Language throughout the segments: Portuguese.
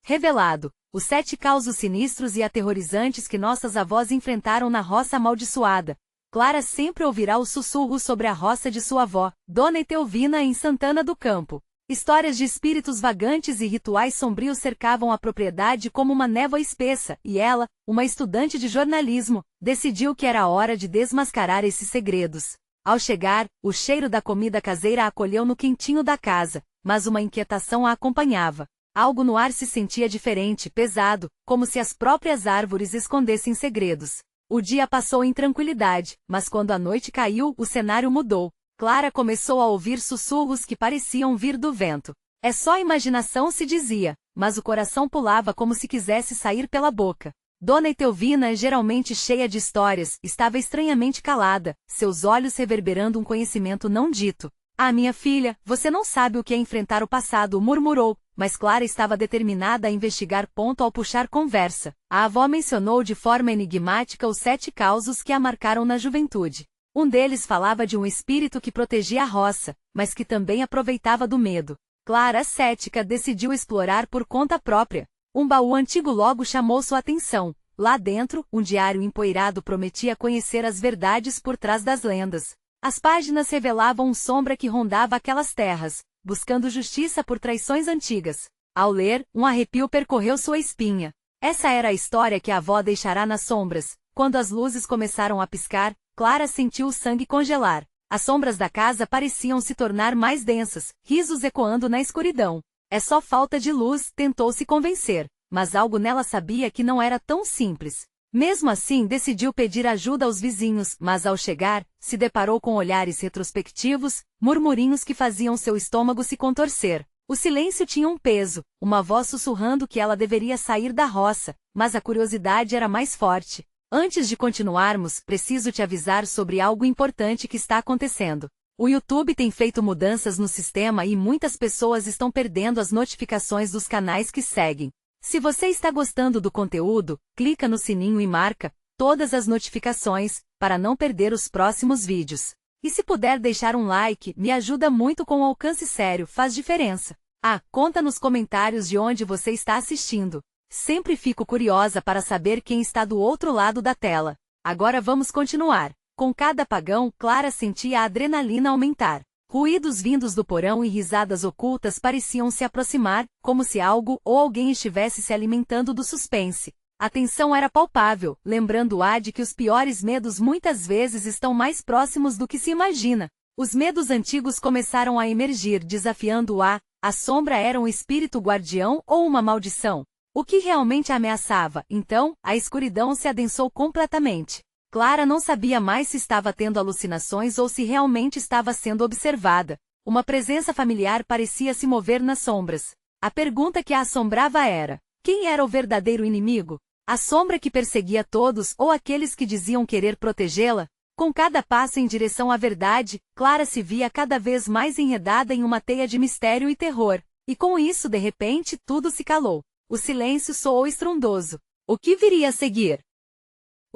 Revelado. Os 7 causos sinistros e aterrorizantes que nossas avós enfrentaram na roça amaldiçoada. Clara sempre ouvirá os sussurros sobre a roça de sua avó, Dona Etelvina, em Santana do Campo. Histórias de espíritos vagantes e rituais sombrios cercavam a propriedade como uma névoa espessa, e ela, uma estudante de jornalismo, decidiu que era hora de desmascarar esses segredos. Ao chegar, o cheiro da comida caseira a acolheu no quentinho da casa, mas uma inquietação a acompanhava. Algo no ar se sentia diferente, pesado, como se as próprias árvores escondessem segredos. O dia passou em tranquilidade, mas quando a noite caiu, o cenário mudou. Clara começou a ouvir sussurros que pareciam vir do vento. É só imaginação, se dizia, mas o coração pulava como se quisesse sair pela boca. Dona Etelvina, geralmente cheia de histórias, estava estranhamente calada, seus olhos reverberando um conhecimento não dito. Ah, minha filha, você não sabe o que é enfrentar o passado, murmurou, mas Clara estava determinada a investigar. Ao puxar conversa, a avó mencionou de forma enigmática os 7 causos que a marcaram na juventude. Um deles falava de um espírito que protegia a roça, mas que também aproveitava do medo. Clara, cética, decidiu explorar por conta própria. Um baú antigo logo chamou sua atenção. Lá dentro, um diário empoeirado prometia conhecer as verdades por trás das lendas. As páginas revelavam uma sombra que rondava aquelas terras, buscando justiça por traições antigas. Ao ler, um arrepio percorreu sua espinha. Essa era a história que a avó deixará nas sombras. Quando as luzes começaram a piscar, Clara sentiu o sangue congelar. As sombras da casa pareciam se tornar mais densas, risos ecoando na escuridão. É só falta de luz, tentou se convencer, mas algo nela sabia que não era tão simples. Mesmo assim, decidiu pedir ajuda aos vizinhos, mas ao chegar, se deparou com olhares retrospectivos, murmurinhos que faziam seu estômago se contorcer. O silêncio tinha um peso, uma voz sussurrando que ela deveria sair da roça, mas a curiosidade era mais forte. Antes de continuarmos, preciso te avisar sobre algo importante que está acontecendo. O YouTube tem feito mudanças no sistema e muitas pessoas estão perdendo as notificações dos canais que seguem. Se você está gostando do conteúdo, clica no sininho e marca todas as notificações, para não perder os próximos vídeos. E se puder deixar um like, me ajuda muito com o alcance, sério, faz diferença. Ah, conta nos comentários de onde você está assistindo. Sempre fico curiosa para saber quem está do outro lado da tela. Agora vamos continuar. Com cada apagão, Clara sentia a adrenalina aumentar. Ruídos vindos do porão e risadas ocultas pareciam se aproximar, como se algo ou alguém estivesse se alimentando do suspense. A tensão era palpável, lembrando-a de que os piores medos muitas vezes estão mais próximos do que se imagina. Os medos antigos começaram a emergir, desafiando-a. A sombra era um espírito guardião ou uma maldição? O que realmente a ameaçava? Então, a escuridão se adensou completamente. Clara não sabia mais se estava tendo alucinações ou se realmente estava sendo observada. Uma presença familiar parecia se mover nas sombras. A pergunta que a assombrava era: quem era o verdadeiro inimigo? A sombra que perseguia todos ou aqueles que diziam querer protegê-la? Com cada passo em direção à verdade, Clara se via cada vez mais enredada em uma teia de mistério e terror. E com isso, de repente, tudo se calou. O silêncio soou estrondoso. O que viria a seguir?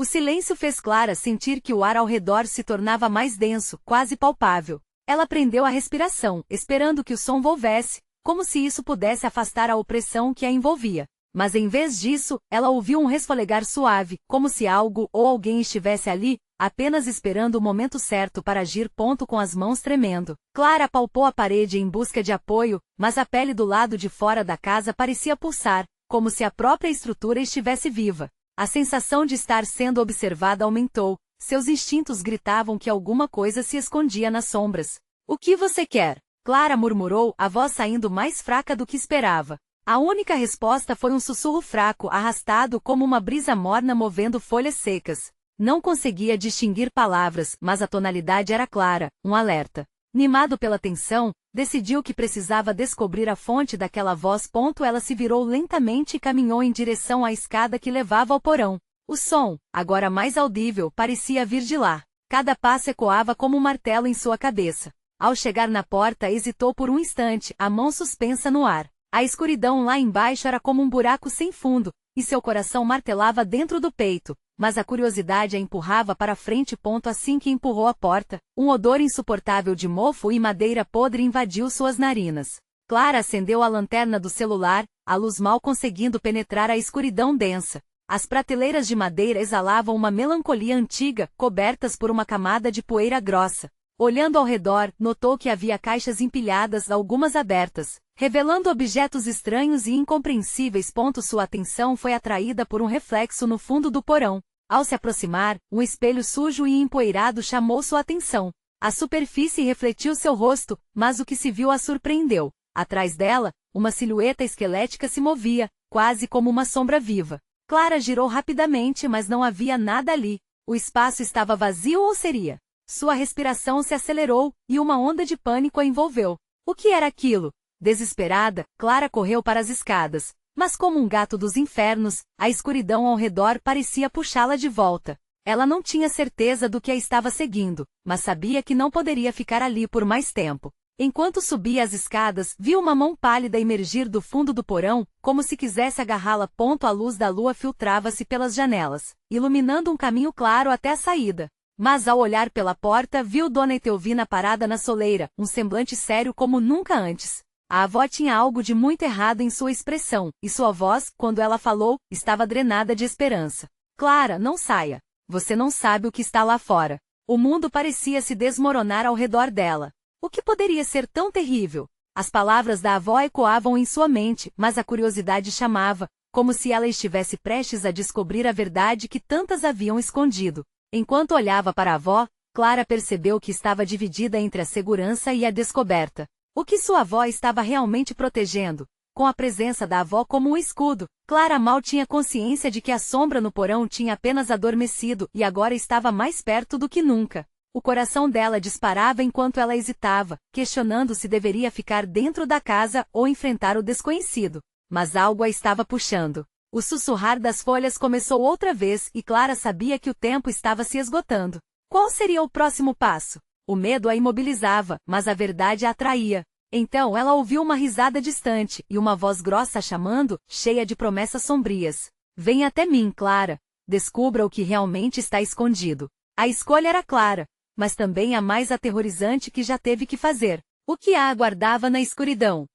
O silêncio fez Clara sentir que o ar ao redor se tornava mais denso, quase palpável. Ela prendeu a respiração, esperando que o som volvesse, como se isso pudesse afastar a opressão que a envolvia. Mas em vez disso, ela ouviu um resfolegar suave, como se algo ou alguém estivesse ali, apenas esperando o momento certo para agir. Com as mãos tremendo, Clara apalpou a parede em busca de apoio, mas a pele do lado de fora da casa parecia pulsar, como se a própria estrutura estivesse viva. A sensação de estar sendo observada aumentou, seus instintos gritavam que alguma coisa se escondia nas sombras. O que você quer? Clara murmurou, a voz saindo mais fraca do que esperava. A única resposta foi um sussurro fraco, arrastado como uma brisa morna movendo folhas secas. Não conseguia distinguir palavras, mas a tonalidade era clara, um alerta. Nimado pela tensão, decidiu que precisava descobrir a fonte daquela voz. Ela se virou lentamente e caminhou em direção à escada que levava ao porão. O som, agora mais audível, parecia vir de lá. Cada passo ecoava como um martelo em sua cabeça. Ao chegar na porta, hesitou por um instante, a mão suspensa no ar. A escuridão lá embaixo era como um buraco sem fundo, e seu coração martelava dentro do peito. Mas a curiosidade a empurrava para frente. Assim que empurrou a porta, um odor insuportável de mofo e madeira podre invadiu suas narinas. Clara acendeu a lanterna do celular, a luz mal conseguindo penetrar a escuridão densa. As prateleiras de madeira exalavam uma melancolia antiga, cobertas por uma camada de poeira grossa. Olhando ao redor, notou que havia caixas empilhadas, algumas abertas, revelando objetos estranhos e incompreensíveis. Sua atenção foi atraída por um reflexo no fundo do porão. Ao se aproximar, um espelho sujo e empoeirado chamou sua atenção. A superfície refletiu seu rosto, mas o que se viu a surpreendeu. Atrás dela, uma silhueta esquelética se movia, quase como uma sombra viva. Clara girou rapidamente, mas não havia nada ali. O espaço estava vazio ou seria? Sua respiração se acelerou, e uma onda de pânico a envolveu. O que era aquilo? Desesperada, Clara correu para as escadas. Mas como um gato dos infernos, a escuridão ao redor parecia puxá-la de volta. Ela não tinha certeza do que a estava seguindo, mas sabia que não poderia ficar ali por mais tempo. Enquanto subia as escadas, viu uma mão pálida emergir do fundo do porão, como se quisesse agarrá-la. A luz da lua filtrava-se pelas janelas, iluminando um caminho claro até a saída. Mas ao olhar pela porta, viu Dona Etelvina parada na soleira, um semblante sério como nunca antes. A avó tinha algo de muito errado em sua expressão, e sua voz, quando ela falou, estava drenada de esperança. Clara, não saia. Você não sabe o que está lá fora. O mundo parecia se desmoronar ao redor dela. O que poderia ser tão terrível? As palavras da avó ecoavam em sua mente, mas a curiosidade chamava, como se ela estivesse prestes a descobrir a verdade que tantas haviam escondido. Enquanto olhava para a avó, Clara percebeu que estava dividida entre a segurança e a descoberta. O que sua avó estava realmente protegendo? Com a presença da avó como um escudo, Clara mal tinha consciência de que a sombra no porão tinha apenas adormecido e agora estava mais perto do que nunca. O coração dela disparava enquanto ela hesitava, questionando se deveria ficar dentro da casa ou enfrentar o desconhecido. Mas algo a estava puxando. O sussurrar das folhas começou outra vez e Clara sabia que o tempo estava se esgotando. Qual seria o próximo passo? O medo a imobilizava, mas a verdade a atraía. Então ela ouviu uma risada distante e uma voz grossa chamando, cheia de promessas sombrias. Venha até mim, Clara. Descubra o que realmente está escondido. A escolha era clara, mas também a mais aterrorizante que já teve que fazer. O que a aguardava na escuridão?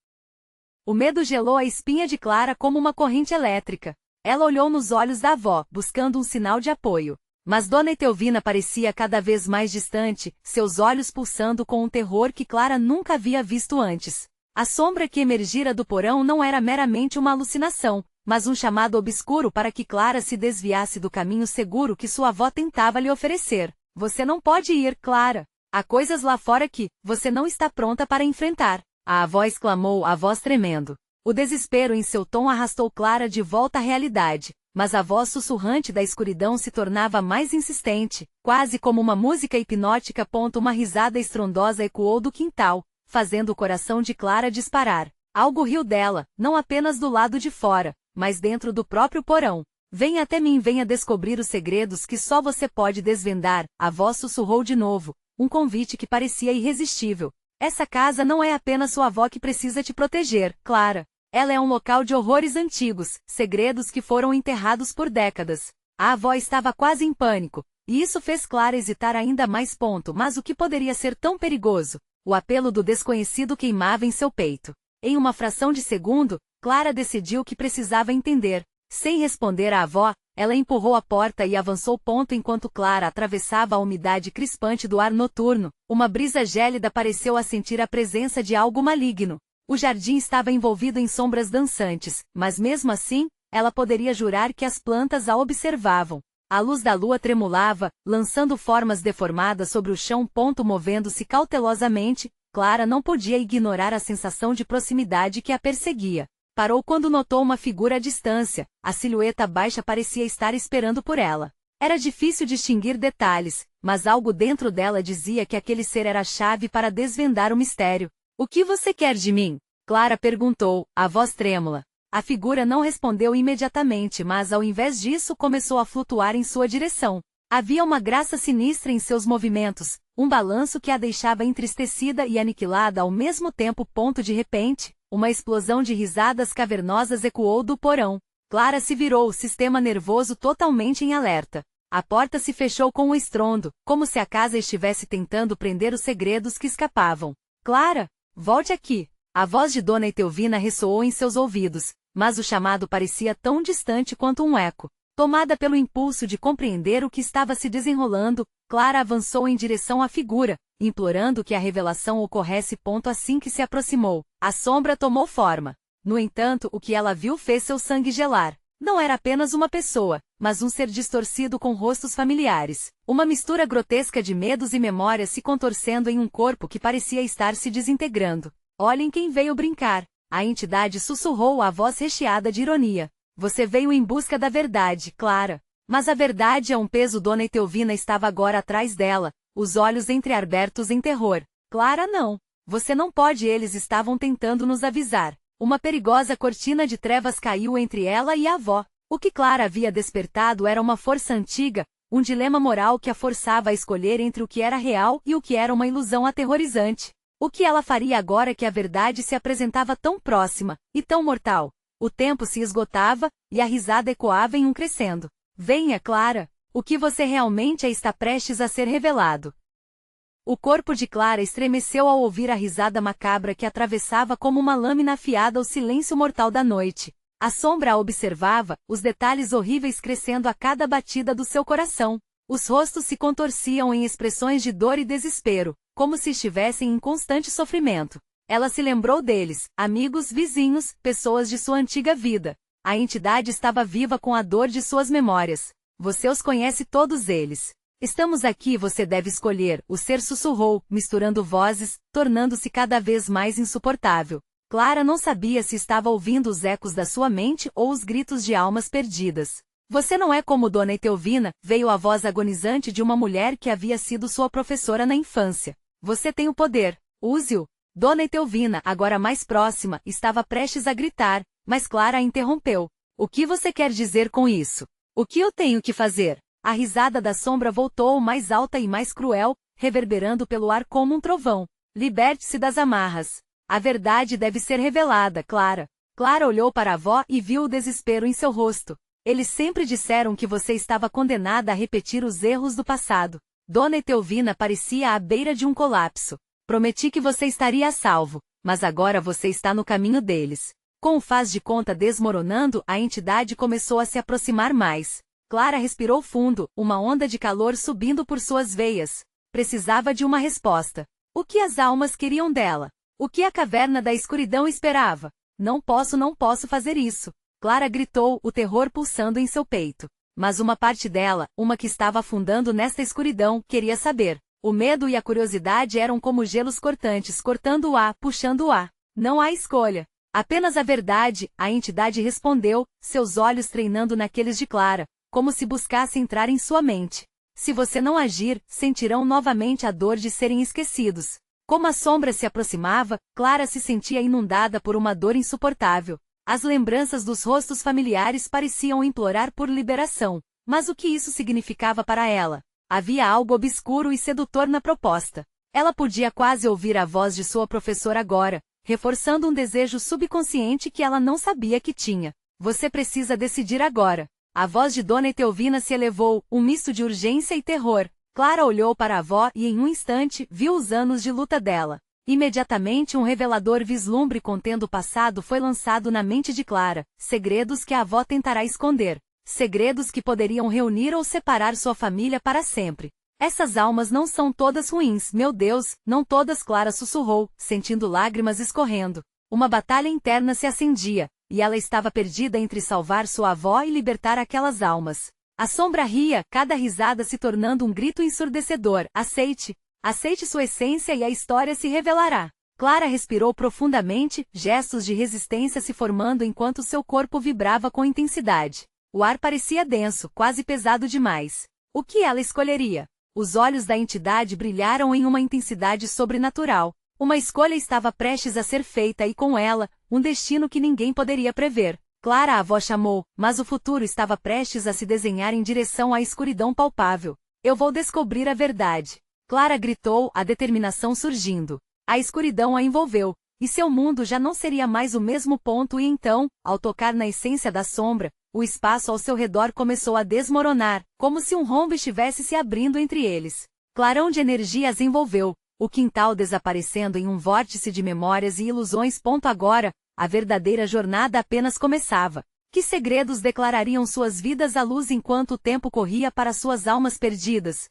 O medo gelou a espinha de Clara como uma corrente elétrica. Ela olhou nos olhos da avó, buscando um sinal de apoio. Mas Dona Etelvina parecia cada vez mais distante, seus olhos pulsando com um terror que Clara nunca havia visto antes. A sombra que emergira do porão não era meramente uma alucinação, mas um chamado obscuro para que Clara se desviasse do caminho seguro que sua avó tentava lhe oferecer. Você não pode ir, Clara. Há coisas lá fora que você não está pronta para enfrentar. A avó exclamou, a voz tremendo. O desespero em seu tom arrastou Clara de volta à realidade. Mas a voz sussurrante da escuridão se tornava mais insistente, quase como uma música hipnótica. Uma risada estrondosa ecoou do quintal, fazendo o coração de Clara disparar. Algo riu dela, não apenas do lado de fora, mas dentro do próprio porão. Venha até mim, venha descobrir os segredos que só você pode desvendar. A voz sussurrou de novo, um convite que parecia irresistível. Essa casa não é apenas sua avó que precisa te proteger, Clara. Ela é um local de horrores antigos, segredos que foram enterrados por décadas. A avó estava quase em pânico, e isso fez Clara hesitar ainda mais. Mas o que poderia ser tão perigoso? O apelo do desconhecido queimava em seu peito. Em uma fração de segundo, Clara decidiu que precisava entender. Sem responder à avó, ela empurrou a porta e avançou. Enquanto Clara atravessava a umidade crispante do ar noturno, uma brisa gélida pareceu a sentir a presença de algo maligno. O jardim estava envolvido em sombras dançantes, mas mesmo assim, ela poderia jurar que as plantas a observavam. A luz da lua tremulava, lançando formas deformadas sobre o chão. Movendo-se cautelosamente, Clara não podia ignorar a sensação de proximidade que a perseguia. Parou quando notou uma figura à distância. A silhueta baixa parecia estar esperando por ela. Era difícil distinguir detalhes, mas algo dentro dela dizia que aquele ser era a chave para desvendar o mistério. O que você quer de mim? Clara perguntou, a voz trêmula. A figura não respondeu imediatamente, mas ao invés disso começou a flutuar em sua direção. Havia uma graça sinistra em seus movimentos, um balanço que a deixava entristecida e aniquilada ao mesmo tempo. De repente, uma explosão de risadas cavernosas ecoou do porão. Clara se virou, o sistema nervoso totalmente em alerta. A porta se fechou com um estrondo, como se a casa estivesse tentando prender os segredos que escapavam. Clara! Volte aqui! A voz de Dona Etelvina ressoou em seus ouvidos, mas o chamado parecia tão distante quanto um eco. Tomada pelo impulso de compreender o que estava se desenrolando, Clara avançou em direção à figura, implorando que a revelação ocorresse. Assim que se aproximou, a sombra tomou forma. No entanto, o que ela viu fez seu sangue gelar. Não era apenas uma pessoa, mas um ser distorcido com rostos familiares. Uma mistura grotesca de medos e memórias se contorcendo em um corpo que parecia estar se desintegrando. Olhem quem veio brincar. A entidade sussurrou a voz recheada de ironia. Você veio em busca da verdade, Clara. Mas a verdade é um peso. Dona Etelvina estava agora atrás dela, os olhos entreabertos em terror. Clara, não. Você não pode. Eles estavam tentando nos avisar. Uma perigosa cortina de trevas caiu entre ela e a avó. O que Clara havia despertado era uma força antiga, um dilema moral que a forçava a escolher entre o que era real e o que era uma ilusão aterrorizante. O que ela faria agora que a verdade se apresentava tão próxima, e tão mortal? O tempo se esgotava, e a risada ecoava em um crescendo. Venha, Clara. O que você realmente é está prestes a ser revelado. O corpo de Clara estremeceu ao ouvir a risada macabra que atravessava como uma lâmina afiada o silêncio mortal da noite. A sombra a observava, os detalhes horríveis crescendo a cada batida do seu coração. Os rostos se contorciam em expressões de dor e desespero, como se estivessem em constante sofrimento. Ela se lembrou deles, amigos, vizinhos, pessoas de sua antiga vida. A entidade estava viva com a dor de suas memórias. Você os conhece todos eles. Estamos aqui, você deve escolher, o ser sussurrou, misturando vozes, tornando-se cada vez mais insuportável. Clara não sabia se estava ouvindo os ecos da sua mente ou os gritos de almas perdidas. Você não é como Dona Etelvina, veio a voz agonizante de uma mulher que havia sido sua professora na infância. Você tem o poder, use-o. Dona Etelvina, agora mais próxima, estava prestes a gritar, mas Clara a interrompeu. O que você quer dizer com isso? O que eu tenho que fazer? A risada da sombra voltou mais alta e mais cruel, reverberando pelo ar como um trovão. Liberte-se das amarras. A verdade deve ser revelada, Clara. Clara olhou para a avó e viu o desespero em seu rosto. Eles sempre disseram que você estava condenada a repetir os erros do passado. Dona Etelvina parecia à beira de um colapso. Prometi que você estaria a salvo, mas agora você está no caminho deles. Com o faz de conta desmoronando, a entidade começou a se aproximar mais. Clara respirou fundo, uma onda de calor subindo por suas veias. Precisava de uma resposta. O que as almas queriam dela? O que a caverna da escuridão esperava? Não posso fazer isso. Clara gritou, o terror pulsando em seu peito. Mas uma parte dela, uma que estava afundando nesta escuridão, queria saber. O medo e a curiosidade eram como gelos cortantes cortando o ar, puxando o ar. Não há escolha. Apenas a verdade, a entidade respondeu, seus olhos treinando naqueles de Clara, como se buscasse entrar em sua mente. Se você não agir, sentirão novamente a dor de serem esquecidos. Como a sombra se aproximava, Clara se sentia inundada por uma dor insuportável. As lembranças dos rostos familiares pareciam implorar por liberação. Mas o que isso significava para ela? Havia algo obscuro e sedutor na proposta. Ela podia quase ouvir a voz de sua professora agora, reforçando um desejo subconsciente que ela não sabia que tinha. Você precisa decidir agora. A voz de Dona Etelvina se elevou, um misto de urgência e terror. Clara olhou para a avó e em um instante viu os anos de luta dela. Imediatamente um revelador vislumbre contendo o passado foi lançado na mente de Clara, segredos que a avó tentará esconder. Segredos que poderiam reunir ou separar sua família para sempre. Essas almas não são todas ruins, meu Deus, não todas, Clara sussurrou, sentindo lágrimas escorrendo. Uma batalha interna se acendia, e ela estava perdida entre salvar sua avó e libertar aquelas almas. A sombra ria, cada risada se tornando um grito ensurdecedor. Aceite! Aceite sua essência e a história se revelará. Clara respirou profundamente, gestos de resistência se formando enquanto seu corpo vibrava com intensidade. O ar parecia denso, quase pesado demais. O que ela escolheria? Os olhos da entidade brilharam em uma intensidade sobrenatural. Uma escolha estava prestes a ser feita e com ela, um destino que ninguém poderia prever. Clara, a avó chamou, mas o futuro estava prestes a se desenhar em direção à escuridão palpável. Eu vou descobrir a verdade. Clara gritou, a determinação surgindo. A escuridão a envolveu, e seu mundo já não seria mais o mesmo ponto e então, ao tocar na essência da sombra, o espaço ao seu redor começou a desmoronar, como se um rombo estivesse se abrindo entre eles. Clarão de energia as envolveu, o quintal desaparecendo em um vórtice de memórias e ilusões. Agora, A verdadeira jornada apenas começava. Que segredos declarariam suas vidas à luz enquanto o tempo corria para suas almas perdidas?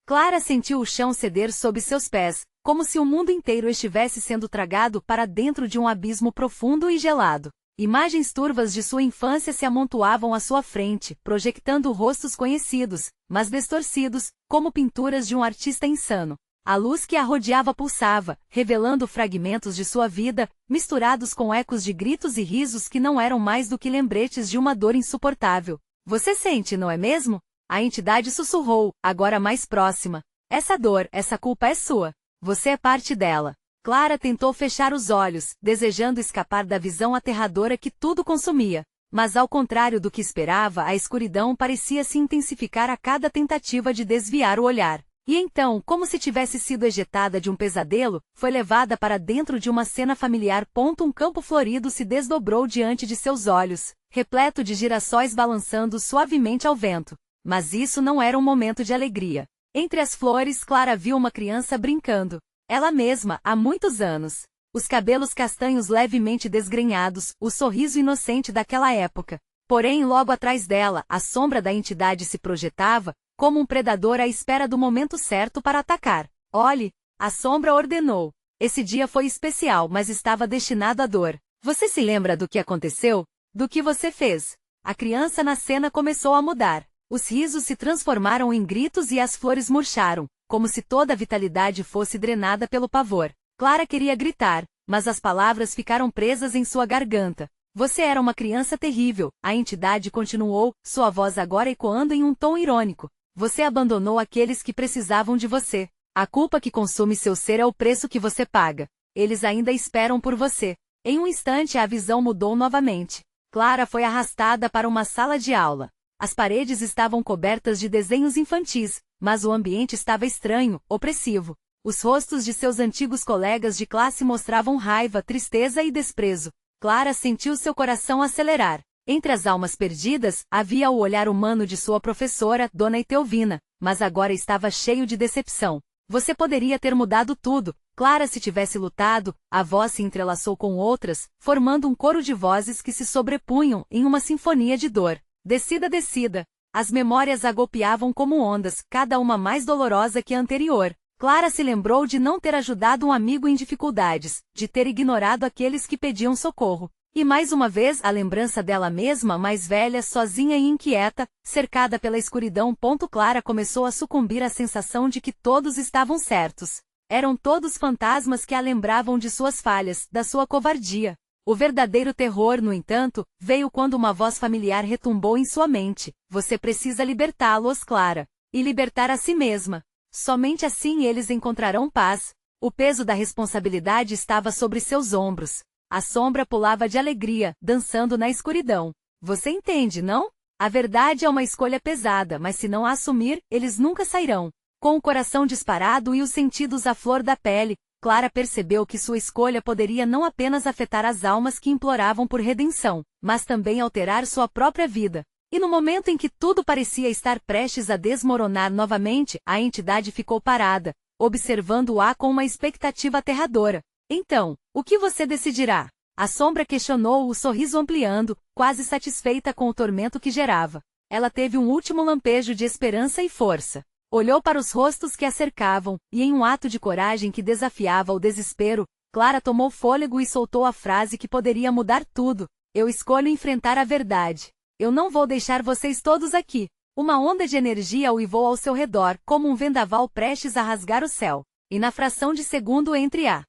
Clara sentiu o chão ceder sob seus pés, como se o mundo inteiro estivesse sendo tragado para dentro de um abismo profundo e gelado. Imagens turvas de sua infância se amontoavam à sua frente, projetando rostos conhecidos, mas distorcidos, como pinturas de um artista insano. A luz que a rodeava pulsava, revelando fragmentos de sua vida, misturados com ecos de gritos e risos que não eram mais do que lembretes de uma dor insuportável. Você sente, não é mesmo? A entidade sussurrou, agora mais próxima. Essa dor, essa culpa é sua. Você é parte dela. Clara tentou fechar os olhos, desejando escapar da visão aterradora que tudo consumia. Mas ao contrário do que esperava, a escuridão parecia se intensificar a cada tentativa de desviar o olhar. E então, como se tivesse sido ejetada de um pesadelo, foi levada para dentro de uma cena familiar. Um campo florido se desdobrou diante de seus olhos, repleto de girassóis balançando suavemente ao vento. Mas isso não era um momento de alegria. Entre as flores, Clara viu uma criança brincando. Ela mesma, há muitos anos. Os cabelos castanhos levemente desgrenhados, o sorriso inocente daquela época. Porém, logo atrás dela, a sombra da entidade se projetava, como um predador à espera do momento certo para atacar. Olhe, a sombra ordenou. Esse dia foi especial, mas estava destinado à dor. Você se lembra do que aconteceu? Do que você fez? A criança na cena começou a mudar. Os risos se transformaram em gritos e as flores murcharam, como se toda a vitalidade fosse drenada pelo pavor. Clara queria gritar, mas as palavras ficaram presas em sua garganta. Você era uma criança terrível, a entidade continuou, sua voz agora ecoando em um tom irônico. Você abandonou aqueles que precisavam de você. A culpa que consome seu ser é o preço que você paga. Eles ainda esperam por você. Em um instante a visão mudou novamente. Clara foi arrastada para uma sala de aula. As paredes estavam cobertas de desenhos infantis, mas o ambiente estava estranho, opressivo. Os rostos de seus antigos colegas de classe mostravam raiva, tristeza e desprezo. Clara sentiu seu coração acelerar. Entre as almas perdidas, havia o olhar humano de sua professora, Dona Etelvina, mas agora estava cheio de decepção. Você poderia ter mudado tudo. Clara, se tivesse lutado, a voz se entrelaçou com outras, formando um coro de vozes que se sobrepunham em uma sinfonia de dor. Descida, descida. As memórias a golpeavam como ondas, cada uma mais dolorosa que a anterior. Clara se lembrou de não ter ajudado um amigo em dificuldades, de ter ignorado aqueles que pediam socorro. E mais uma vez a lembrança dela mesma, mais velha, sozinha e inquieta, cercada pela escuridão. Clara começou a sucumbir à sensação de que todos estavam certos. Eram todos fantasmas que a lembravam de suas falhas, da sua covardia. O verdadeiro terror, no entanto, veio quando uma voz familiar retumbou em sua mente. Você precisa libertá-los, Clara. E libertar a si mesma. Somente assim eles encontrarão paz. O peso da responsabilidade estava sobre seus ombros. A sombra pulava de alegria, dançando na escuridão. Você entende, não? A verdade é uma escolha pesada, mas se não a assumir, eles nunca sairão. Com o coração disparado e os sentidos à flor da pele, Clara percebeu que sua escolha poderia não apenas afetar as almas que imploravam por redenção, mas também alterar sua própria vida. E no momento em que tudo parecia estar prestes a desmoronar novamente, a entidade ficou parada, observando-a com uma expectativa aterradora. Então, o que você decidirá? A sombra questionou, o sorriso ampliando, quase satisfeita com o tormento que gerava. Ela teve um último lampejo de esperança e força. Olhou para os rostos que a cercavam, e em um ato de coragem que desafiava o desespero, Clara tomou fôlego e soltou a frase que poderia mudar tudo. Eu escolho enfrentar a verdade. Eu não vou deixar vocês todos aqui. Uma onda de energia uivou ao seu redor, como um vendaval prestes a rasgar o céu. E na fração de segundo entre a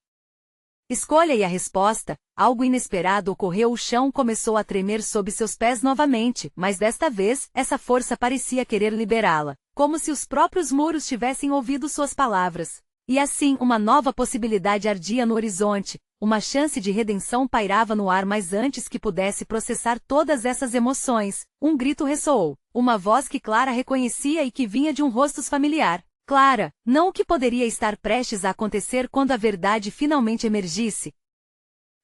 escolha e a resposta, algo inesperado ocorreu. O chão começou a tremer sob seus pés novamente, mas desta vez, essa força parecia querer liberá-la, como se os próprios muros tivessem ouvido suas palavras. E assim, uma nova possibilidade ardia no horizonte, uma chance de redenção pairava no ar, mas antes que pudesse processar todas essas emoções, um grito ressoou, uma voz que Clara reconhecia e que vinha de um rosto familiar. Clara, não o que poderia estar prestes a acontecer quando a verdade finalmente emergisse.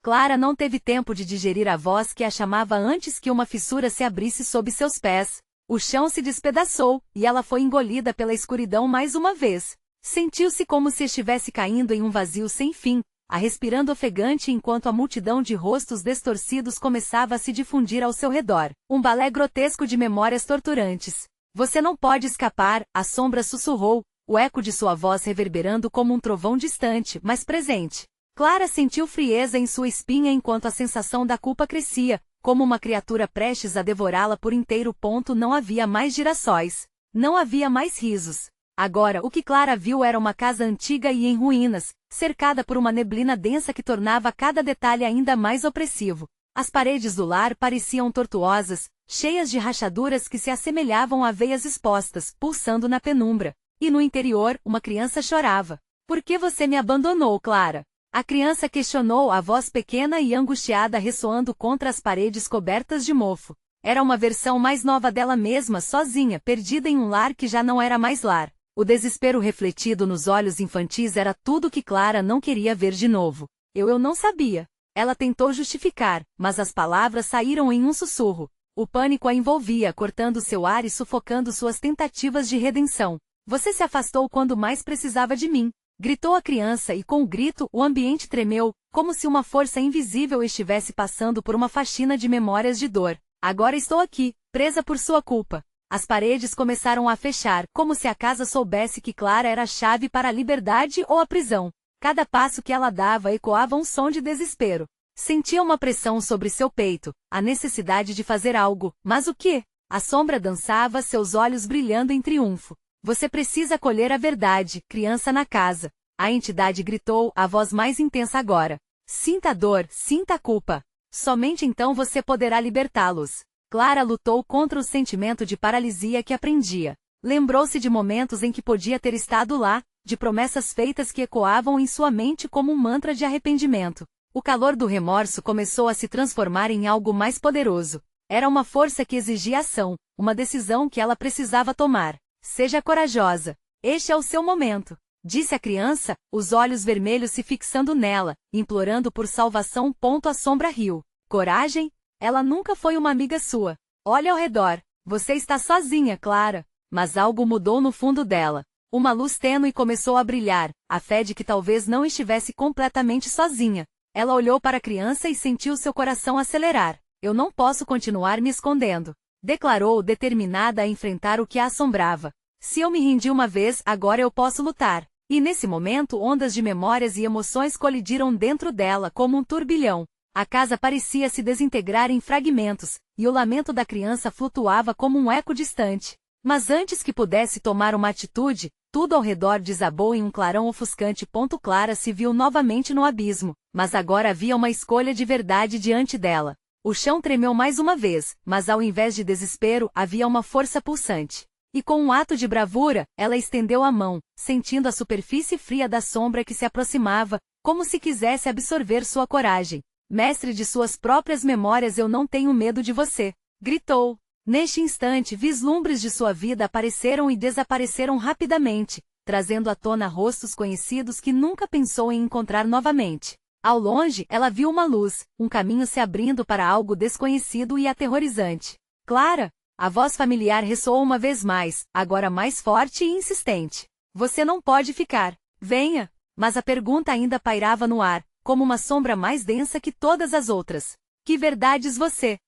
Clara não teve tempo de digerir a voz que a chamava antes que uma fissura se abrisse sob seus pés. O chão se despedaçou, e ela foi engolida pela escuridão mais uma vez. Sentiu-se como se estivesse caindo em um vazio sem fim, a respirando ofegante enquanto a multidão de rostos destorcidos começava a se difundir ao seu redor. Um balé grotesco de memórias torturantes. Você não pode escapar, a sombra sussurrou, o eco de sua voz reverberando como um trovão distante, mas presente. Clara sentiu frieza em sua espinha enquanto a sensação da culpa crescia, como uma criatura prestes a devorá-la por inteiro. Não havia mais girassóis. Não havia mais risos. Agora o que Clara viu era uma casa antiga e em ruínas, cercada por uma neblina densa que tornava cada detalhe ainda mais opressivo. As paredes do lar pareciam tortuosas, cheias de rachaduras que se assemelhavam a veias expostas, pulsando na penumbra. E no interior, uma criança chorava. Por que você me abandonou, Clara? A criança questionou, a voz pequena e angustiada ressoando contra as paredes cobertas de mofo. Era uma versão mais nova dela mesma, sozinha, perdida em um lar que já não era mais lar. O desespero refletido nos olhos infantis era tudo que Clara não queria ver de novo. Eu não sabia. Ela tentou justificar, mas as palavras saíram em um sussurro. O pânico a envolvia, cortando seu ar e sufocando suas tentativas de redenção. Você se afastou quando mais precisava de mim. Gritou a criança e com o grito o ambiente tremeu, como se uma força invisível estivesse passando por uma faxina de memórias de dor. Agora estou aqui, presa por sua culpa. As paredes começaram a fechar, como se a casa soubesse que Clara era a chave para a liberdade ou a prisão. Cada passo que ela dava ecoava um som de desespero. Sentia uma pressão sobre seu peito, a necessidade de fazer algo, mas o quê? A sombra dançava, seus olhos brilhando em triunfo. Você precisa colher a verdade, criança na casa. A entidade gritou, a voz mais intensa agora. Sinta a dor, sinta a culpa. Somente então você poderá libertá-los. Clara lutou contra o sentimento de paralisia que aprendia. Lembrou-se de momentos em que podia ter estado lá, de promessas feitas que ecoavam em sua mente como um mantra de arrependimento. O calor do remorso começou a se transformar em algo mais poderoso. Era uma força que exigia ação, uma decisão que ela precisava tomar. Seja corajosa. Este é o seu momento, disse a criança, os olhos vermelhos se fixando nela, implorando por salvação. A sombra riu. Coragem? Ela nunca foi uma amiga sua. Olha ao redor. Você está sozinha, Clara. Mas algo mudou no fundo dela. Uma luz tênue começou a brilhar, a fé de que talvez não estivesse completamente sozinha. Ela olhou para a criança e sentiu seu coração acelerar. Eu não posso continuar me escondendo. Declarou, determinada a enfrentar o que a assombrava. Se eu me rendi uma vez, agora eu posso lutar. E nesse momento ondas de memórias e emoções colidiram dentro dela como um turbilhão. A casa parecia se desintegrar em fragmentos, e o lamento da criança flutuava como um eco distante. Mas antes que pudesse tomar uma atitude, tudo ao redor desabou em um clarão ofuscante. Clara se viu novamente no abismo, mas agora havia uma escolha de verdade diante dela. O chão tremeu mais uma vez, mas ao invés de desespero, havia uma força pulsante. E com um ato de bravura, ela estendeu a mão, sentindo a superfície fria da sombra que se aproximava, como se quisesse absorver sua coragem. Mestre de suas próprias memórias, eu não tenho medo de você, gritou. Neste instante, vislumbres de sua vida apareceram e desapareceram rapidamente, trazendo à tona rostos conhecidos que nunca pensou em encontrar novamente. Ao longe, ela viu uma luz, um caminho se abrindo para algo desconhecido e aterrorizante. Clara! A voz familiar ressoou uma vez mais, agora mais forte e insistente. Você não pode ficar. Venha! Mas a pergunta ainda pairava no ar, como uma sombra mais densa que todas as outras. Que verdades você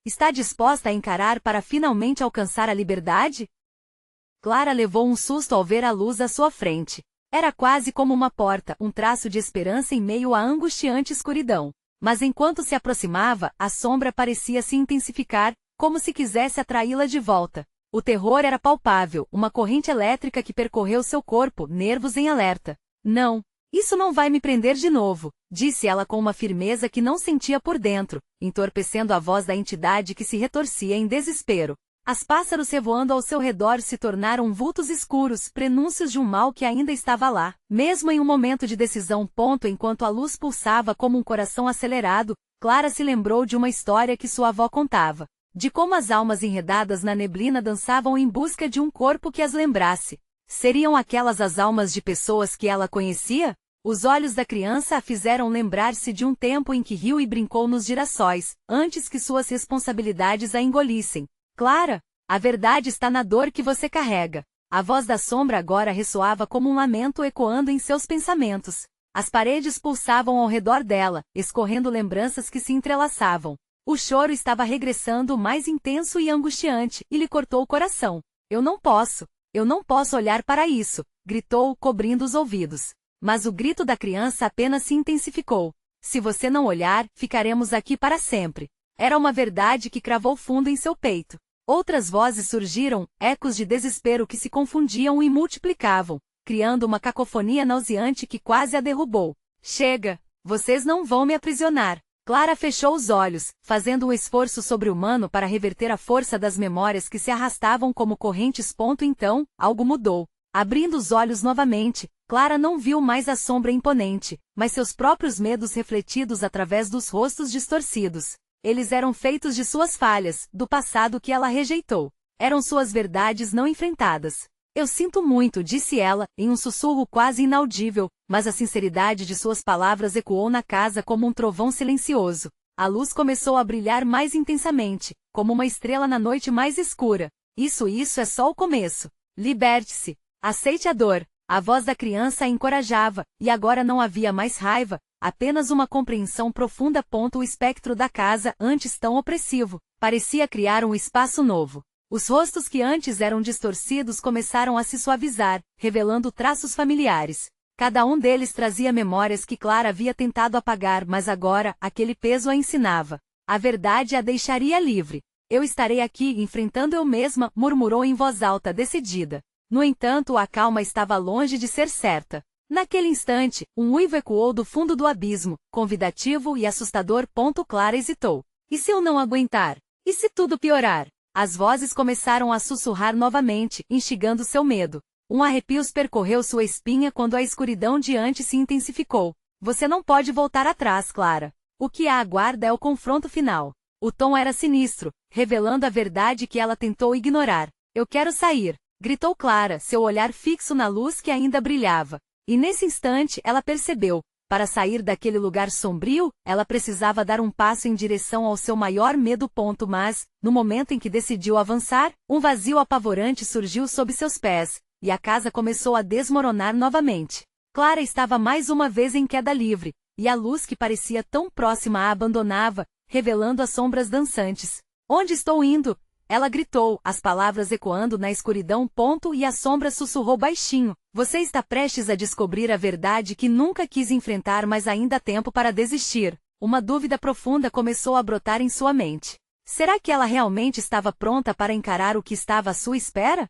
está disposta a encarar para finalmente alcançar a liberdade? Clara levou um susto ao ver a luz à sua frente. Era quase como uma porta, um traço de esperança em meio à angustiante escuridão. Mas enquanto se aproximava, a sombra parecia se intensificar, como se quisesse atraí-la de volta. O terror era palpável, uma corrente elétrica que percorreu seu corpo, nervos em alerta. Não, isso não vai me prender de novo, disse ela com uma firmeza que não sentia por dentro, entorpecendo a voz da entidade que se retorcia em desespero. As pássaros revoando ao seu redor se tornaram vultos escuros, prenúncios de um mal que ainda estava lá. Mesmo em um momento de decisão. Enquanto a luz pulsava como um coração acelerado, Clara se lembrou de uma história que sua avó contava. De como as almas enredadas na neblina dançavam em busca de um corpo que as lembrasse. Seriam aquelas as almas de pessoas que ela conhecia? Os olhos da criança a fizeram lembrar-se de um tempo em que riu e brincou nos girassóis, antes que suas responsabilidades a engolissem. Clara, a verdade está na dor que você carrega. A voz da sombra agora ressoava como um lamento ecoando em seus pensamentos. As paredes pulsavam ao redor dela, escorrendo lembranças que se entrelaçavam. O choro estava regressando mais intenso e angustiante, e lhe cortou o coração. Eu não posso olhar para isso, gritou, cobrindo os ouvidos. Mas o grito da criança apenas se intensificou. Se você não olhar, ficaremos aqui para sempre. Era uma verdade que cravou fundo em seu peito. Outras vozes surgiram, ecos de desespero que se confundiam e multiplicavam, criando uma cacofonia nauseante que quase a derrubou. Chega! Vocês não vão me aprisionar. Clara fechou os olhos, fazendo um esforço sobre-humano para reverter a força das memórias que se arrastavam como correntes. Então, algo mudou. Abrindo os olhos novamente, Clara não viu mais a sombra imponente, mas seus próprios medos refletidos através dos rostos distorcidos. Eles eram feitos de suas falhas, do passado que ela rejeitou. Eram suas verdades não enfrentadas. Eu sinto muito, disse ela, em um sussurro quase inaudível, mas a sinceridade de suas palavras ecoou na casa como um trovão silencioso. A luz começou a brilhar mais intensamente, como uma estrela na noite mais escura. Isso é só o começo. Liberte-se. Aceite a dor. A voz da criança a encorajava, e agora não havia mais raiva, apenas uma compreensão profunda. O espectro da casa, antes tão opressivo, parecia criar um espaço novo. Os rostos que antes eram distorcidos começaram a se suavizar, revelando traços familiares. Cada um deles trazia memórias que Clara havia tentado apagar, mas agora, aquele peso a ensinava. A verdade a deixaria livre. Eu estarei aqui enfrentando eu mesma, murmurou em voz alta, decidida. No entanto, a calma estava longe de ser certa. Naquele instante, um uivo ecoou do fundo do abismo, convidativo e assustador. Clara hesitou. E se eu não aguentar? E se tudo piorar? As vozes começaram a sussurrar novamente, instigando seu medo. Um arrepio percorreu sua espinha quando a escuridão diante se intensificou. Você não pode voltar atrás, Clara. O que a aguarda é o confronto final. O tom era sinistro, revelando a verdade que ela tentou ignorar. Eu quero sair, gritou Clara, seu olhar fixo na luz que ainda brilhava. E nesse instante ela percebeu. Para sair daquele lugar sombrio, ela precisava dar um passo em direção ao seu maior medo. Mas, no momento em que decidiu avançar, um vazio apavorante surgiu sob seus pés, e a casa começou a desmoronar novamente. Clara estava mais uma vez em queda livre, e a luz que parecia tão próxima a abandonava, revelando as sombras dançantes. Onde estou indo? Ela gritou, as palavras ecoando na escuridão. E a sombra sussurrou baixinho. Você está prestes a descobrir a verdade que nunca quis enfrentar, mas ainda há tempo para desistir. Uma dúvida profunda começou a brotar em sua mente. Será que ela realmente estava pronta para encarar o que estava à sua espera?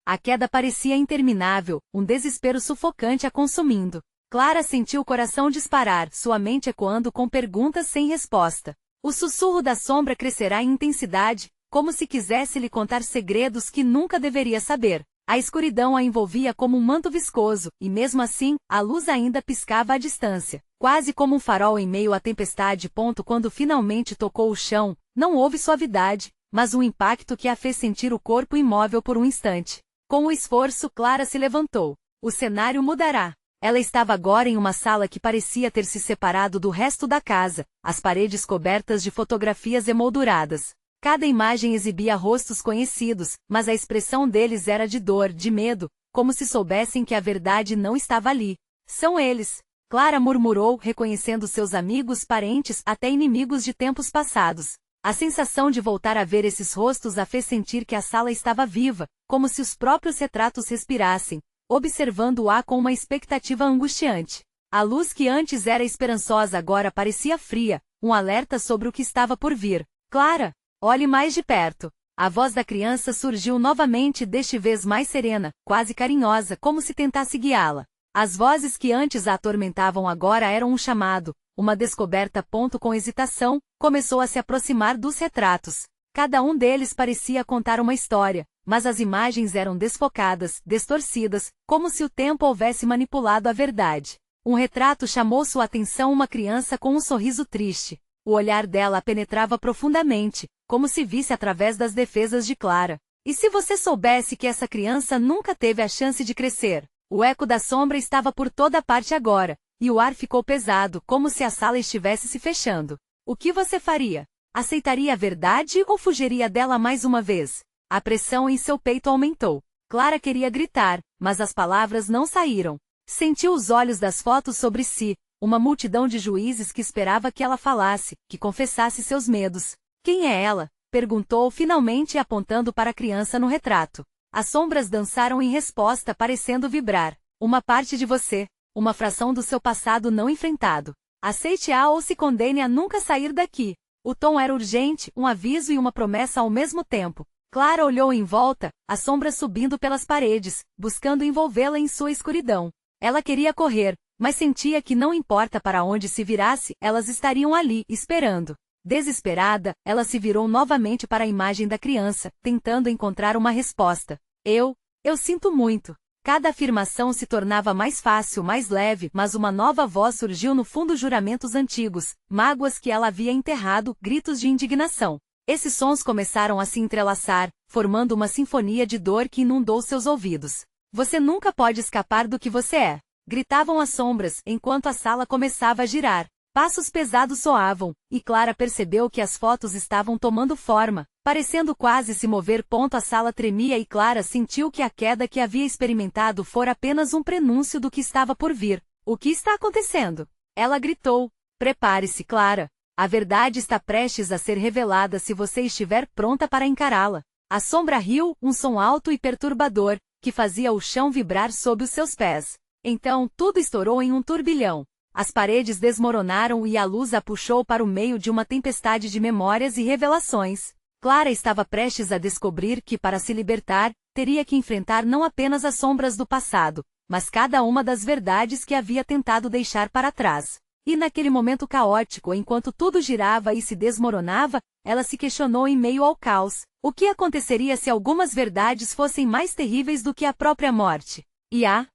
A queda parecia interminável, um desespero sufocante a consumindo. Clara sentiu o coração disparar, sua mente ecoando com perguntas sem resposta. O sussurro da sombra crescerá em intensidade, como se quisesse lhe contar segredos que nunca deveria saber. A escuridão a envolvia como um manto viscoso, e mesmo assim, a luz ainda piscava à distância, quase como um farol em meio à tempestade. Quando finalmente tocou o chão, não houve suavidade, mas um impacto que a fez sentir o corpo imóvel por um instante. Com o esforço, Clara se levantou. O cenário mudará. Ela estava agora em uma sala que parecia ter se separado do resto da casa, as paredes cobertas de fotografias emolduradas. Cada imagem exibia rostos conhecidos, mas a expressão deles era de dor, de medo, como se soubessem que a verdade não estava ali. São eles, Clara murmurou, reconhecendo seus amigos, parentes, até inimigos de tempos passados. A sensação de voltar a ver esses rostos a fez sentir que a sala estava viva, como se os próprios retratos respirassem, observando-a com uma expectativa angustiante. A luz que antes era esperançosa agora parecia fria, um alerta sobre o que estava por vir. Clara! Olhe mais de perto. A voz da criança surgiu novamente, desta vez mais serena, quase carinhosa, como se tentasse guiá-la. As vozes que antes a atormentavam agora eram um chamado, uma descoberta. Com hesitação, começou a se aproximar dos retratos. Cada um deles parecia contar uma história, mas as imagens eram desfocadas, distorcidas, como se o tempo houvesse manipulado a verdade. Um retrato chamou sua atenção, uma criança com um sorriso triste. O olhar dela a penetrava profundamente, como se visse através das defesas de Clara. E se você soubesse que essa criança nunca teve a chance de crescer? O eco da sombra estava por toda parte agora, e o ar ficou pesado, como se a sala estivesse se fechando. O que você faria? Aceitaria a verdade ou fugiria dela mais uma vez? A pressão em seu peito aumentou. Clara queria gritar, mas as palavras não saíram. Sentiu os olhos das fotos sobre si, uma multidão de juízes que esperava que ela falasse, que confessasse seus medos. Quem é ela? Perguntou finalmente apontando para a criança no retrato. As sombras dançaram em resposta, parecendo vibrar. Uma parte de você, uma fração do seu passado não enfrentado. Aceite-a ou se condene a nunca sair daqui. O tom era urgente, um aviso e uma promessa ao mesmo tempo. Clara olhou em volta, as sombras subindo pelas paredes, buscando envolvê-la em sua escuridão. Ela queria correr, mas sentia que não importa para onde se virasse, elas estariam ali, esperando. Desesperada, ela se virou novamente para a imagem da criança, tentando encontrar uma resposta. Eu sinto muito. Cada afirmação se tornava mais fácil, mais leve, mas uma nova voz surgiu no fundo, juramentos antigos, mágoas que ela havia enterrado, gritos de indignação. Esses sons começaram a se entrelaçar, formando uma sinfonia de dor que inundou seus ouvidos. Você nunca pode escapar do que você é. Gritavam as sombras, enquanto a sala começava a girar. Passos pesados soavam, e Clara percebeu que as fotos estavam tomando forma, parecendo quase se mover. A sala tremia e Clara sentiu que a queda que havia experimentado fora apenas um prenúncio do que estava por vir. O que está acontecendo? Ela gritou. Prepare-se, Clara. A verdade está prestes a ser revelada se você estiver pronta para encará-la. A sombra riu, um som alto e perturbador, que fazia o chão vibrar sob os seus pés. Então, tudo estourou em um turbilhão. As paredes desmoronaram e a luz a puxou para o meio de uma tempestade de memórias e revelações. Clara estava prestes a descobrir que, para se libertar, teria que enfrentar não apenas as sombras do passado, mas cada uma das verdades que havia tentado deixar para trás. E naquele momento caótico, enquanto tudo girava e se desmoronava, ela se questionou em meio ao caos. O que aconteceria se algumas verdades fossem mais terríveis do que a própria morte? E a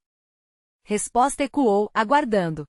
resposta ecoou, aguardando.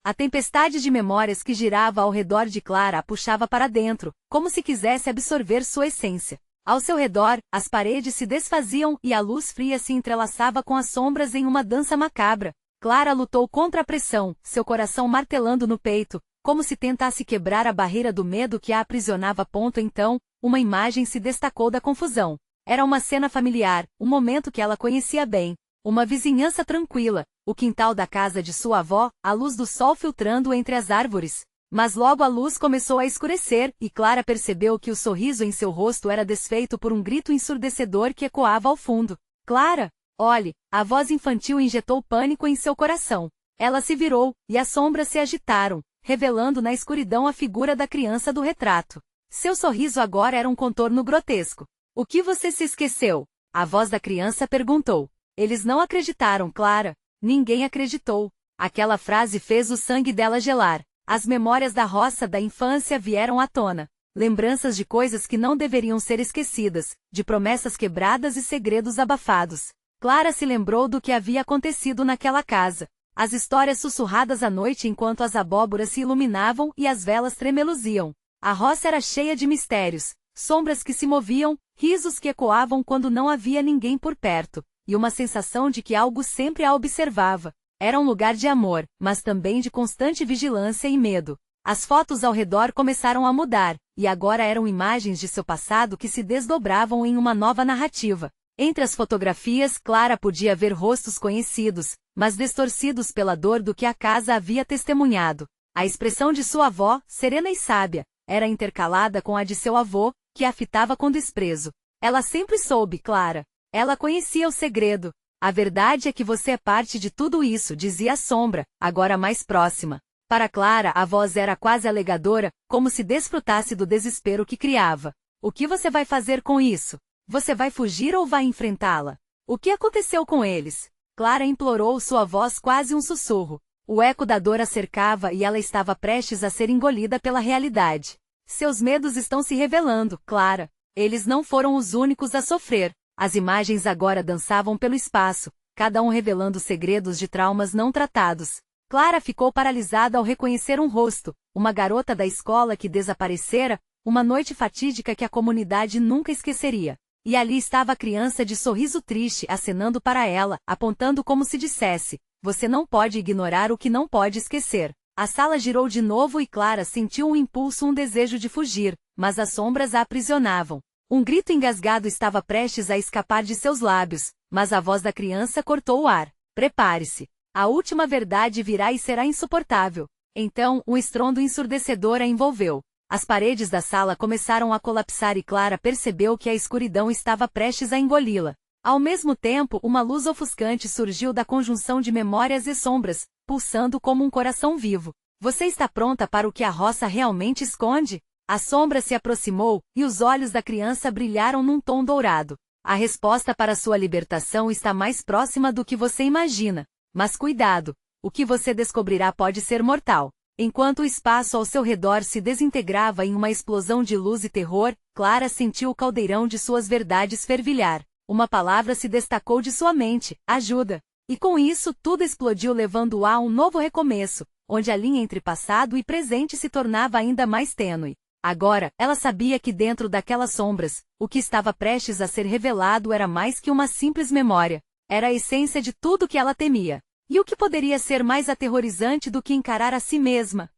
A tempestade de memórias que girava ao redor de Clara a puxava para dentro, como se quisesse absorver sua essência. Ao seu redor, as paredes se desfaziam e a luz fria se entrelaçava com as sombras em uma dança macabra. Clara lutou contra a pressão, seu coração martelando no peito, como se tentasse quebrar a barreira do medo que a aprisionava. Então, uma imagem se destacou da confusão. Era uma cena familiar, um momento que ela conhecia bem. Uma vizinhança tranquila, o quintal da casa de sua avó, a luz do sol filtrando entre as árvores. Mas logo a luz começou a escurecer, e Clara percebeu que o sorriso em seu rosto era desfeito por um grito ensurdecedor que ecoava ao fundo. Clara, olhe! A voz infantil injetou pânico em seu coração. Ela se virou, e as sombras se agitaram, revelando na escuridão a figura da criança do retrato. Seu sorriso agora era um contorno grotesco. O que você se esqueceu? A voz da criança perguntou. Eles não acreditaram, Clara. Ninguém acreditou. Aquela frase fez o sangue dela gelar. As memórias da roça da infância vieram à tona. Lembranças de coisas que não deveriam ser esquecidas, de promessas quebradas e segredos abafados. Clara se lembrou do que havia acontecido naquela casa. As histórias sussurradas à noite enquanto as abóboras se iluminavam e as velas tremeluziam. A roça era cheia de mistérios, sombras que se moviam, risos que ecoavam quando não havia ninguém por perto. E uma sensação de que algo sempre a observava. Era um lugar de amor, mas também de constante vigilância e medo. As fotos ao redor começaram a mudar, e agora eram imagens de seu passado que se desdobravam em uma nova narrativa. Entre as fotografias, Clara podia ver rostos conhecidos, mas distorcidos pela dor do que a casa havia testemunhado. A expressão de sua avó, serena e sábia, era intercalada com a de seu avô, que a fitava com desprezo. Ela sempre soube, Clara. Ela conhecia o segredo. A verdade é que você é parte de tudo isso, dizia a sombra, agora mais próxima. Para Clara, a voz era quase alegadora, como se desfrutasse do desespero que criava. O que você vai fazer com isso? Você vai fugir ou vai enfrentá-la? O que aconteceu com eles? Clara implorou, sua voz quase um sussurro. O eco da dor a cercava e ela estava prestes a ser engolida pela realidade. Seus medos estão se revelando, Clara. Eles não foram os únicos a sofrer. As imagens agora dançavam pelo espaço, cada um revelando segredos de traumas não tratados. Clara ficou paralisada ao reconhecer um rosto, uma garota da escola que desaparecera, uma noite fatídica que a comunidade nunca esqueceria. E ali estava a criança de sorriso triste acenando para ela, apontando como se dissesse, você não pode ignorar o que não pode esquecer. A sala girou de novo e Clara sentiu um impulso, um desejo de fugir, mas as sombras a aprisionavam. Um grito engasgado estava prestes a escapar de seus lábios, mas a voz da criança cortou o ar. Prepare-se. A última verdade virá e será insuportável. Então, um estrondo ensurdecedor a envolveu. As paredes da sala começaram a colapsar e Clara percebeu que a escuridão estava prestes a engoli-la. Ao mesmo tempo, uma luz ofuscante surgiu da conjunção de memórias e sombras, pulsando como um coração vivo. Você está pronta para o que a roça realmente esconde? A sombra se aproximou, e os olhos da criança brilharam num tom dourado. A resposta para sua libertação está mais próxima do que você imagina. Mas cuidado! O que você descobrirá pode ser mortal. Enquanto o espaço ao seu redor se desintegrava em uma explosão de luz e terror, Clara sentiu o caldeirão de suas verdades fervilhar. Uma palavra se destacou de sua mente: ajuda. E com isso tudo explodiu, levando-a a um novo recomeço, onde a linha entre passado e presente se tornava ainda mais tênue. Agora, ela sabia que dentro daquelas sombras, o que estava prestes a ser revelado era mais que uma simples memória. Era a essência de tudo que ela temia. E o que poderia ser mais aterrorizante do que encarar a si mesma?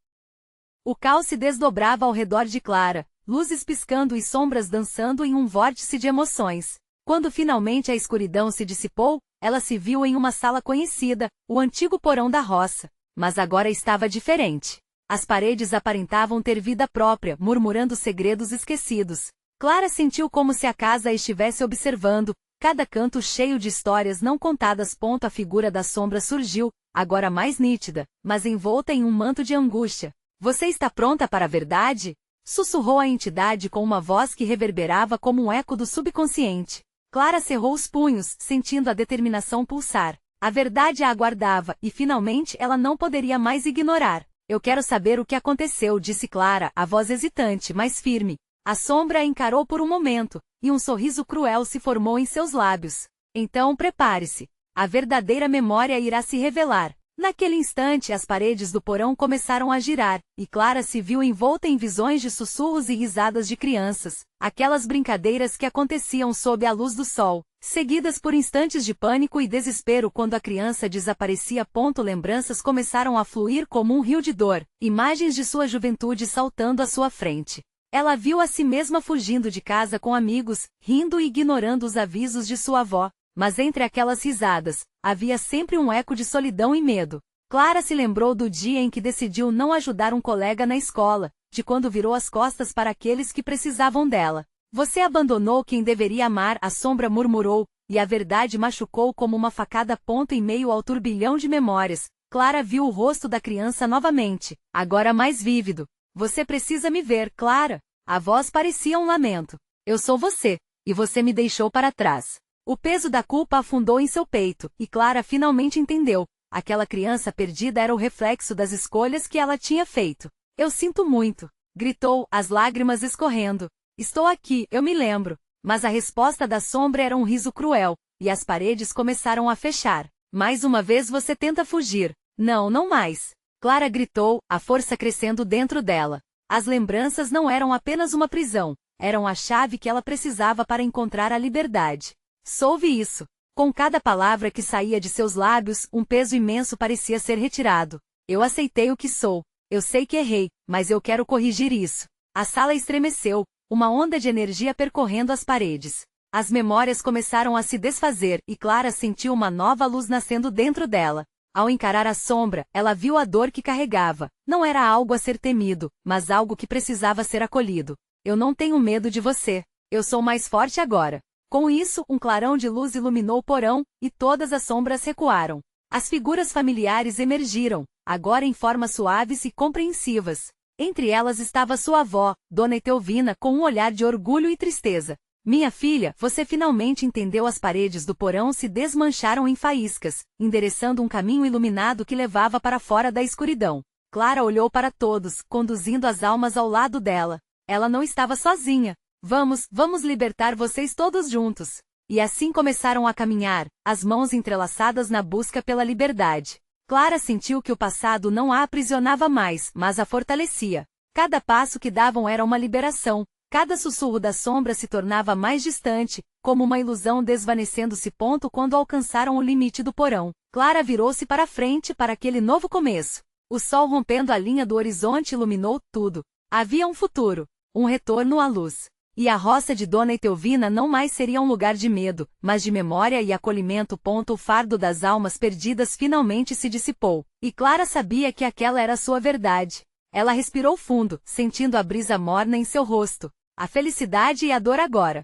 O caos se desdobrava ao redor de Clara, luzes piscando e sombras dançando em um vórtice de emoções. Quando finalmente a escuridão se dissipou, ela se viu em uma sala conhecida, o antigo porão da roça. Mas agora estava diferente. As paredes aparentavam ter vida própria, murmurando segredos esquecidos. Clara sentiu como se a casa a estivesse observando, cada canto cheio de histórias não contadas. A figura da sombra surgiu, agora mais nítida, mas envolta em um manto de angústia. Você está pronta para a verdade? Sussurrou a entidade com uma voz que reverberava como um eco do subconsciente. Clara cerrou os punhos, sentindo a determinação pulsar. A verdade a aguardava, e finalmente ela não poderia mais ignorar. Eu quero saber o que aconteceu, disse Clara, a voz hesitante, mas firme. A sombra a encarou por um momento, e um sorriso cruel se formou em seus lábios. Então prepare-se. A verdadeira memória irá se revelar. Naquele instante as paredes do porão começaram a girar, e Clara se viu envolta em visões de sussurros e risadas de crianças, aquelas brincadeiras que aconteciam sob a luz do sol, seguidas por instantes de pânico e desespero quando a criança desaparecia. Lembranças começaram a fluir como um rio de dor, imagens de sua juventude saltando à sua frente. Ela viu a si mesma fugindo de casa com amigos, rindo e ignorando os avisos de sua avó. Mas entre aquelas risadas, havia sempre um eco de solidão e medo. Clara se lembrou do dia em que decidiu não ajudar um colega na escola, de quando virou as costas para aqueles que precisavam dela. Você abandonou quem deveria amar, a sombra murmurou, e a verdade machucou como uma facada. Em meio ao turbilhão de memórias, Clara viu o rosto da criança novamente, agora mais vívido. Você precisa me ver, Clara. A voz parecia um lamento. Eu sou você, e você me deixou para trás. O peso da culpa afundou em seu peito, e Clara finalmente entendeu. Aquela criança perdida era o reflexo das escolhas que ela tinha feito. Eu sinto muito, gritou, as lágrimas escorrendo. Estou aqui, eu me lembro. Mas a resposta da sombra era um riso cruel, e as paredes começaram a fechar. Mais uma vez você tenta fugir. Não, não mais. Clara gritou, a força crescendo dentro dela. As lembranças não eram apenas uma prisão, eram a chave que ela precisava para encontrar a liberdade. Soube isso. Com cada palavra que saía de seus lábios, um peso imenso parecia ser retirado. Eu aceitei o que sou. Eu sei que errei, mas eu quero corrigir isso. A sala estremeceu, uma onda de energia percorrendo as paredes. As memórias começaram a se desfazer e Clara sentiu uma nova luz nascendo dentro dela. Ao encarar a sombra, ela viu a dor que carregava. Não era algo a ser temido, mas algo que precisava ser acolhido. Eu não tenho medo de você. Eu sou mais forte agora. Com isso, um clarão de luz iluminou o porão, e todas as sombras recuaram. As figuras familiares emergiram, agora em formas suaves e compreensivas. Entre elas estava sua avó, Dona Etelvina, com um olhar de orgulho e tristeza. Minha filha, você finalmente entendeu. As paredes do porão se desmancharam em faíscas, endereçando um caminho iluminado que levava para fora da escuridão. Clara olhou para todos, conduzindo as almas ao lado dela. Ela não estava sozinha. Vamos libertar vocês todos juntos. E assim começaram a caminhar, as mãos entrelaçadas na busca pela liberdade. Clara sentiu que o passado não a aprisionava mais, mas a fortalecia. Cada passo que davam era uma liberação. Cada sussurro da sombra se tornava mais distante, como uma ilusão desvanecendo-se. Quando alcançaram o limite do porão, Clara virou-se para frente para aquele novo começo. O sol rompendo a linha do horizonte iluminou tudo. Havia um futuro, um retorno à luz. E a roça de Dona Etelvina não mais seria um lugar de medo, mas de memória e acolhimento. O fardo das almas perdidas finalmente se dissipou, e Clara sabia que aquela era a sua verdade. Ela respirou fundo, sentindo a brisa morna em seu rosto. A felicidade e a dor agora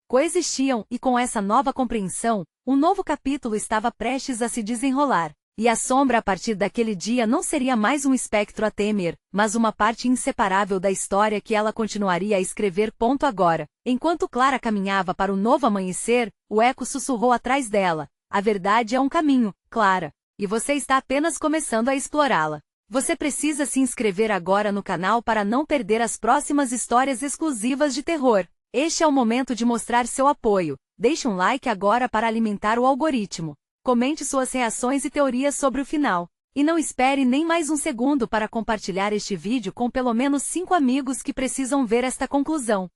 coexistiam, e com essa nova compreensão, um novo capítulo estava prestes a se desenrolar. E a sombra a partir daquele dia não seria mais um espectro a temer, mas uma parte inseparável da história que ela continuaria a escrever. Agora, enquanto Clara caminhava para o novo amanhecer, o eco sussurrou atrás dela: a verdade é um caminho, Clara, e você está apenas começando a explorá-la. Você precisa se inscrever agora no canal para não perder as próximas histórias exclusivas de terror. Este é o momento de mostrar seu apoio. Deixe um like agora para alimentar o algoritmo. Comente suas reações e teorias sobre o final. E não espere nem mais um segundo para compartilhar este vídeo com pelo menos 5 amigos que precisam ver esta conclusão.